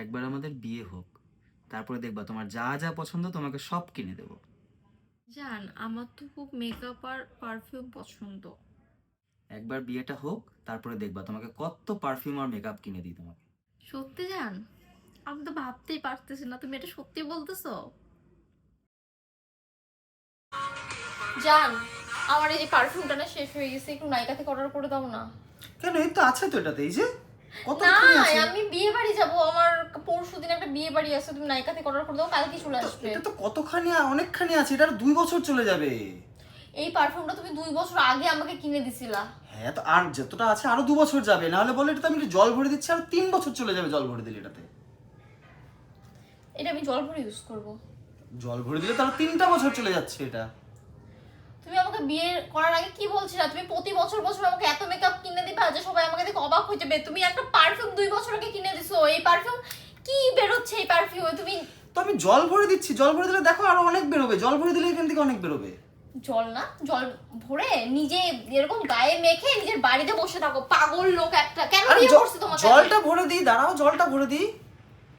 একবার আমাদের বিয়ে হোক, তারপরে দেখবা তোমার যা যা পছন্দ তোমাকে সব কিনে দেবো। জান, আমার তো খুব মেকআপ আর পারফিউম পছন্দ। একবার বিয়েটা হোক, তারপরে দেখবা তোমাকে কত পারফিউম আর মেকআপ কিনে দিই তোমাকে। সত্যি জান? আমি তো ভাবতেই পারতেছি না, তুমি এটা সত্যি বলতেছো? জান, আমার এই যে পারফিউমটা না শেষ হয়ে গেছে, একটু নাইকা থেকে অর্ডার করে দাও না। কেন, এই তো আছে তো এটাতে, এই যে না, কতখানি আছে। আমি বিয়ে বাড়ি যাবো, আমার পরশুদিন একটা বিয়ে বাড়ি আছে, তুমি নাইকা থেকে অর্ডার করে দাও, কালকে চলে আসবে। এটা তো কতখানি, অনেকখানি আছে, এটা আর 2 বছর চলে যাবে। এই পারফিউমটা তুমি 2 বছর আগে আমাকে কিনে দিছিলা। হ্যাঁ, তো আর যতটা আছে আরো 2 বছর যাবে, নাহলে বলে এটা তো আমি একটু জল ভরে দিচ্ছি, আর 3 বছর চলে যাবে জল ভরে দিলে এটাতে। এটা আমি জল ভরে ইউজ করব। জল ভরে দিলে তার 3টা বছর চলে যাচ্ছে এটা। তুমি আমাকে বিয়ে করার আগে কি বলছিলা? তুমি প্রতি বছর বছর আমাকে এত মেকআপ কিনে দিবা যে সবাই আমাকে দেখে অবাক হয়ে যাবে। তুমি একটা পারফিউম 2 বছর আগে কিনে দিছো, এই পারফিউম কি বেরোচ্ছে এই পারফিউমে? তুমি তো আমি জল ভরে দিচ্ছি, জল ভরে দিলে দেখো আরো অনেক বেরোবে, জল ভরে দিলে এখান থেকে অনেক বেরোবে। জল না, জল ভরে নিজে এরকম গায়ে মেখে নিজের বাড়িতে বসে থাকো, পাগল লোক একটা। কেন আর বিয়ে করছি তোমাকে? জলটা ভরে দিই, দাঁড়াও জলটা ভরে দিই।